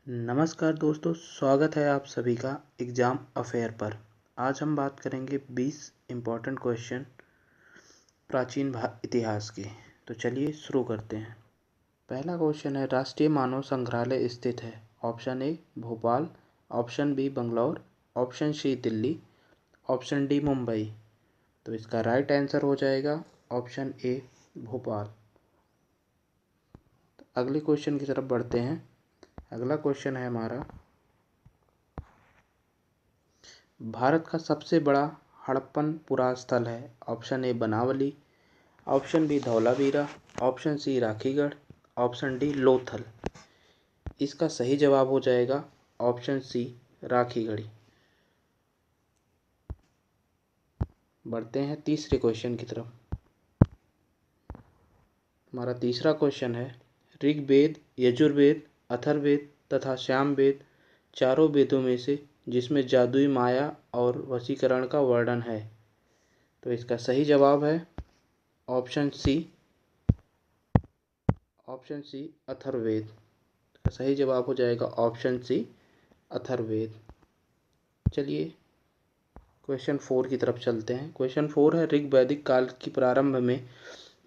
नमस्कार दोस्तों, स्वागत है आप सभी का एग्ज़ाम अफेयर पर। आज हम बात करेंगे 20 इम्पॉर्टेंट क्वेश्चन प्राचीन इतिहास के। तो चलिए शुरू करते हैं। पहला क्वेश्चन है, राष्ट्रीय मानव संग्रहालय स्थित है? Option A Bhopal, option B Bangalore, option C Delhi, option D Mumbai. तो इसका राइट आंसर हो जाएगा ऑप्शन ए भोपाल। तो अगले क्वेश्चन की तरफ बढ़ते हैं। अगला क्वेश्चन है हमारा, भारत का सबसे बड़ा हड़प्पन पुरास्थल है? Option A Banawali, option B Dholavira, option C Rakhigarh, option D Lothal. इसका सही जवाब हो जाएगा ऑप्शन सी राखीगढ़ी। बढ़ते हैं तीसरे क्वेश्चन की तरफ। हमारा तीसरा क्वेश्चन है, ऋग्वेद, यजुर्वेद, अथर्ववेद तथा सामवेद चारों वेदों में से जिसमें जादुई माया और वशीकरण का वर्णन है? तो इसका सही जवाब है ऑप्शन सी अथर्ववेद। इसका सही जवाब हो जाएगा ऑप्शन सी अथर्ववेद। चलिए क्वेश्चन 4 की तरफ चलते हैं। क्वेश्चन 4 है, ऋग्वैदिक काल की प्रारंभ में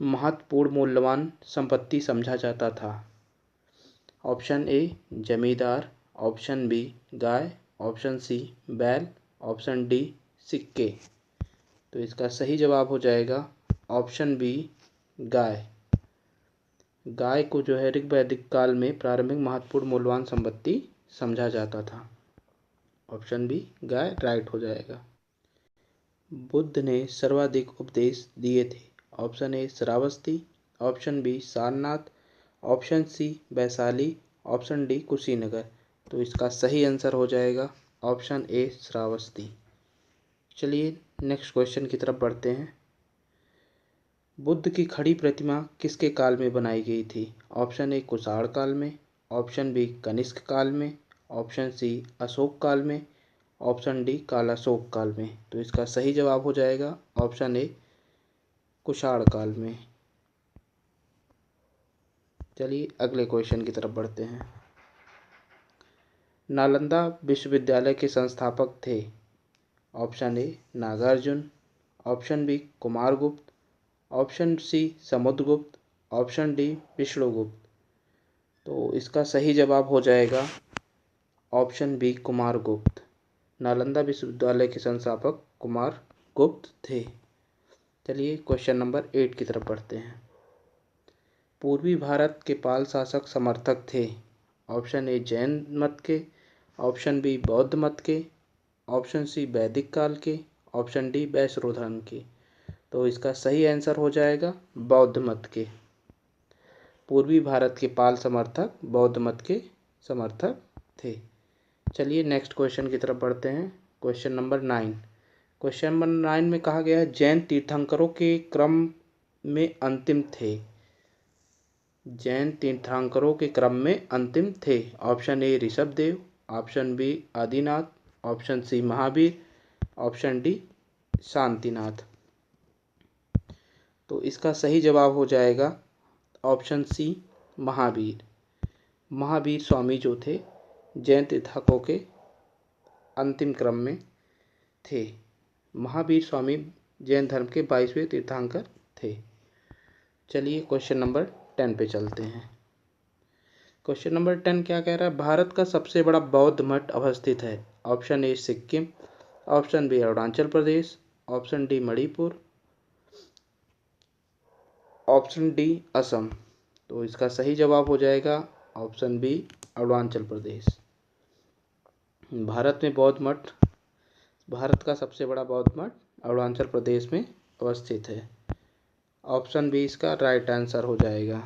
महत्वपूर्ण मूल्यवान संपत्ति समझा जाता था? ऑप्शन ए जमींदार, ऑप्शन बी गाय, ऑप्शन सी बैल, ऑप्शन डी सिक्के। तो इसका सही जवाब हो जाएगा ऑप्शन बी गाय। गाय को जो है ऋग्वैदिक काल में प्रारंभिक महत्वपूर्ण मूल्यवान संपत्ति समझा जाता था। ऑप्शन बी गाय राइट हो जाएगा। बुद्ध ने सर्वाधिक उपदेश दिए थे? Option A Shravasti, option B Sarnath, option C Vaishali, option D Kushinagar. तो इसका सही आंसर हो जाएगा ऑप्शन ए श्रावस्ती। चलिए नेक्स्ट क्वेश्चन की तरफ बढ़ते हैं। बुद्ध की खड़ी प्रतिमा किसके काल में बनाई गई थी? ऑप्शन ए कुषाण काल में, ऑप्शन बी कनिष्क काल में, ऑप्शन सी अशोक काल में, ऑप्शन डी कालाशोक काल में। तो इसका सही जवाब हो जाएगा ऑप्शन ए कुषाण काल में। चलिए अगले क्वेश्चन की तरफ बढ़ते हैं। नालंदा विश्वविद्यालय के संस्थापक थे? Option A Nagarjuna, option B Kumaragupta, option C Samudragupta, option D Vishnugupta. तो इसका सही जवाब हो जाएगा ऑप्शन बी कुमारगुप्त। नालंदा विश्वविद्यालय के संस्थापक कुमारगुप्त थे। चलिए क्वेश्चन नंबर 8 की तरफ बढ़ते हैं। पूर्वी भारत के पाल शासक समर्थक थे? ऑप्शन ए जैन मत के, ऑप्शन बी बौद्ध मत के, ऑप्शन सी वैदिक काल के, ऑप्शन डी वैष्णव धर्म के। तो इसका सही आंसर हो जाएगा बौद्ध मत के। पूर्वी भारत के पाल समर्थक बौद्ध मत के समर्थक थे। चलिए नेक्स्ट क्वेश्चन की तरफ बढ़ते हैं। Question number 9। क्वेश्चन नंबर 9 में कहा गया है, जैन तीर्थंकरों के क्रम में अंतिम थे? जैन तीर्थंकरों के क्रम में अंतिम थे। Option A Rishabhdev, option B Adinath, option C Mahavir, option D Shantinath. तो इसका सही जवाब हो जाएगा ऑप्शन सी महावीर। महावीर स्वामी जो थे जैन तीर्थंकरों के अंतिम क्रम में थे। महावीर स्वामी जैन धर्म के 22वें तीर्थंकर थे। चलिए क्वेश्चन नंबर 10 पे चलते हैं। क्वेश्चन नंबर 10 क्या कह रहा है, भारत का सबसे बड़ा बौद्ध मठ अवस्थित है? Option A Sikkim, option B Arunachal Pradesh, option D Manipur, option D Assam. तो इसका सही जवाब हो जाएगा ऑप्शन बी अरुणाचल प्रदेश। भारत का सबसे बड़ा बौद्ध मठ अरुणाचल प्रदेश में अवस्थित है। ऑप्शन बी इसका राइट आंसर हो जाएगा।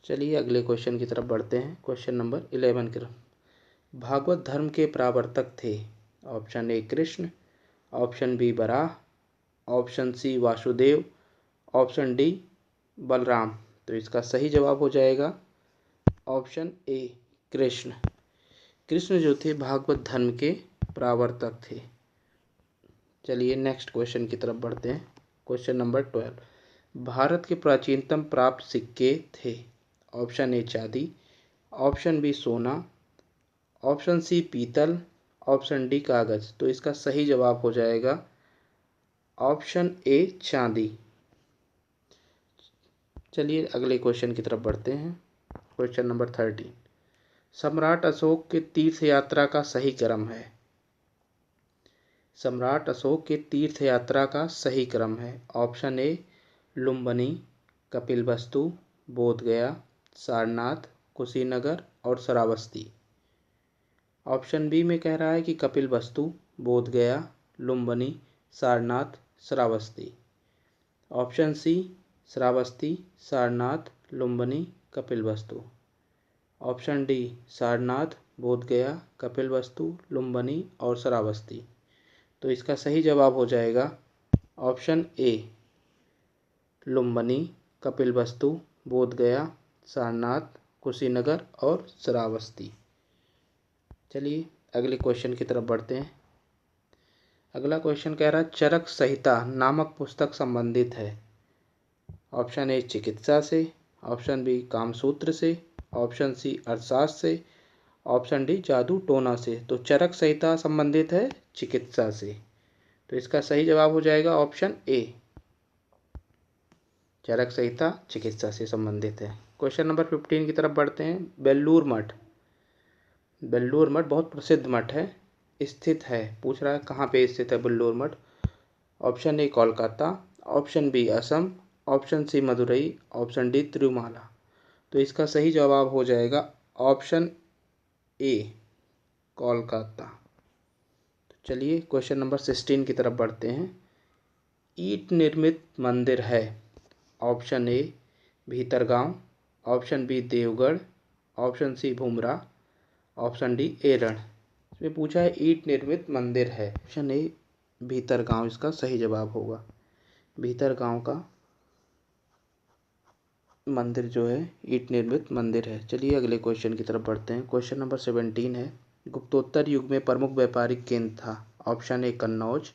चलिए अगले क्वेश्चन की तरफ बढ़ते हैं। क्वेश्चन नंबर 11 की तरफ। भागवत धर्म के प्रवर्तक थे? Option A Krishna, option B Varaha, option C Vasudeva, option D Balram. तो इसका सही जवाब हो जाएगा ऑप्शन ए कृष्ण। कृष्ण जो थे भागवत धर्म के प्रवर्तक थे। चलिए नेक्स्ट क्वेश्चन की तरफ बढ़ते हैं। Question number 12। भारत के प्राचीनतम प्राप्त सिक्के थे? ऑप्शन ए चांदी, ऑप्शन बी सोना, ऑप्शन सी पीतल, ऑप्शन डी कागज। तो इसका सही जवाब हो जाएगा ऑप्शन ए चांदी। चलिए अगले क्वेश्चन की तरफ बढ़ते हैं। क्वेश्चन नंबर 13, सम्राट अशोक के तीर्थ यात्रा का सही क्रम है। सम्राट अशोक के तीर्थ यात्रा का सही क्रम है। ऑप्शन ए लुम्बिनी, कपिलवस्तु, बोधगया, सारनाथ, कुशीनगर और श्रावस्ती। ऑप्शन बी में कह रहा है कि Kapilavastu, Bodhgaya, Lumbini, Sarnath, Shravasti. Option C Shravasti, Sarnath, Lumbini, Kapilavastu. Option D Sarnath, Bodhgaya, Kapilavastu, Lumbini और श्रावस्ती। तो इसका सही जवाब हो जाएगा ऑप्शन ए लुम्बिनी, कपिलवस्तु, बोधगया, सारनाथ, कुशीनगर और श्रावस्ती। चलिए अगले क्वेश्चन की तरफ बढ़ते हैं। अगला क्वेश्चन कह रहा है चरक संहिता नामक पुस्तक संबंधित है। ऑप्शन ए चिकित्सा से, ऑप्शन बी कामसूत्र से, ऑप्शन सी अर्थशास्त्र से, ऑप्शन डी जादू टोना से। तो चरक संहिता संबंधित है चिकित्सा से। तो इसका सही जवाब हो जाएगा ऑप्शन ए, चरक संहिता चिकित्सा से संबंधित है। क्वेश्चन नंबर 15 की तरफ बढ़ते हैं। बेल्लूर मठ, बेल्लूर मठ बहुत प्रसिद्ध मठ है, स्थित है। पूछ रहा है कहाँ पे स्थित है Belur Math. Option A Kolkata, option B Assam, option C Madurai, option D Tirumala. तो इसका सही जवाब हो जाएगा ऑप्शन ए कोलकाता। तो चलिए क्वेश्चन नंबर 16 की तरफ बढ़ते हैं। ईंट निर्मित मंदिर है। Option A Bhitargaon, option B Deogarh, option C Bhumara, option D Eran. इसमें पूछा है ईंट निर्मित मंदिर है। ऑप्शन ए भीतरगांव इसका सही जवाब होगा। भीतरगांव का मंदिर जो है ईंट निर्मित मंदिर है। चलिए अगले क्वेश्चन की तरफ बढ़ते हैं। क्वेश्चन नंबर 17 है। गुप्तोत्तर युग में प्रमुख व्यापारिक केंद्र था। Option A Kannauj,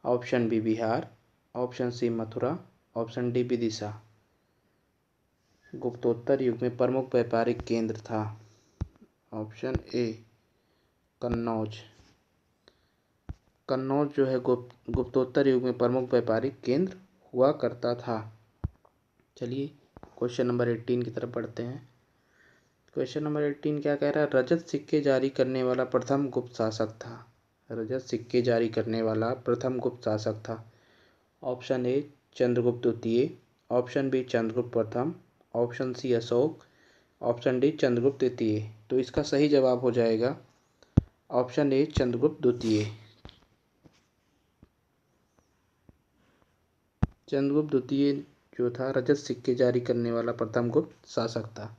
option B Bihar, option C Mathura, option D Vidisha. गुप्तोत्तर युग में प्रमुख व्यापारिक केंद्र था। Option A Kannauj. कन्नौज जो है गुप्तोत्तर युग में प्रमुख व्यापारिक केंद्र हुआ करता था। चलिए क्वेश्चन नंबर 18 की तरफ बढ़ते हैं। क्वेश्चन नंबर 18 क्या कह रहा है? रजत सिक्के जारी करने वाला प्रथम गुप्त शासक था। रजत सिक्के जारी करने वाला प्रथम गुप्त शासक था। ऑप्शन ए चंद्रगुप्त द्वितीय, ऑप्शन बी चंद्रगुप्त प्रथम, option C Ashoka, option D Chandragupta तृतीय। तो इसका सही जवाब हो जाएगा ऑप्शन ए चंद्रगुप्त द्वितीय। चंद्रगुप्त द्वितीय जो था रजत सिक्के जारी करने वाला प्रथम गुप्त शासक था।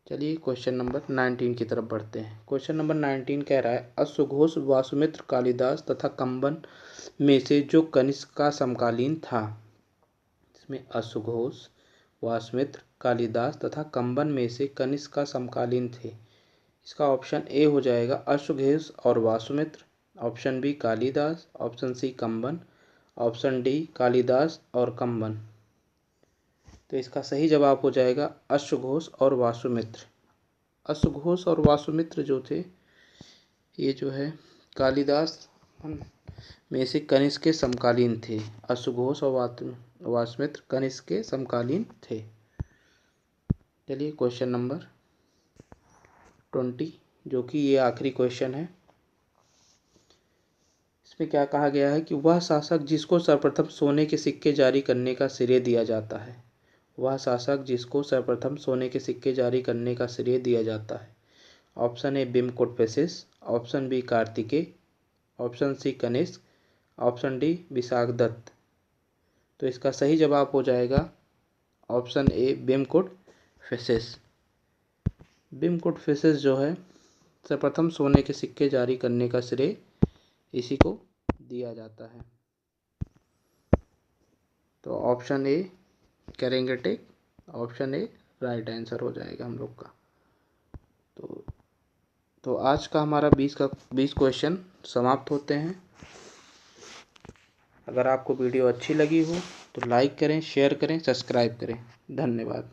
चलिए क्वेश्चन नंबर 19 की तरफ बढ़ते हैं। क्वेश्चन नंबर 19 कह रहा है अश्वघोष, वासुमित्र, कालिदास तथा कंबन में से जो कनिष्क का समकालीन था। इसमें अश्वघोष, वासुमित्र, कालिदास तथा कंबन में से कनिष्क का समकालीन थे। इसका ऑप्शन ए हो जाएगा अश्वघोष और Vasumitra, option B Kalidas, option C Kamban, option D Kalidas और कंबन। तो इसका सही जवाब हो जाएगा अश्वघोष और वासुमित्र। अश्वघोष और वासुमित्र जो थे ये जो है कालिदास में से कनिष्क के समकालीन थे। अश्वघोष और वासुमित्र कनिष्क के समकालीन थे। चलिए क्वेश्चन नंबर 20 जो कि ये आखिरी क्वेश्चन है। इसमें क्या कहा गया है कि वह शासक जिसको सर्वप्रथम सोने के सिक्के जारी करने का श्रेय दिया जाता है। वह शासक जिसको सर्वप्रथम सोने के सिक्के जारी करने का श्रेय दिया जाता है। Option A Vima Kadphises, option B Kartikeya, option C Kanishka, option D Vishakhadatta. तो इसका सही जवाब हो जाएगा ऑप्शन ए बिमकोटफेसिस। बिमकोटफेसिस जो है सर्वप्रथम सोने के सिक्के जारी करने का श्रेय इसी को दिया जाता है। तो ऑप्शन ए करेंगे टिक, ऑप्शन ए राइट आंसर हो जाएगा हम लोग का। तो आज का हमारा 20 क्वेश्चन समाप्त होते हैं। अगर आपको वीडियो अच्छी लगी हो तो लाइक करें, शेयर करें, सब्सक्राइब करें। धन्यवाद।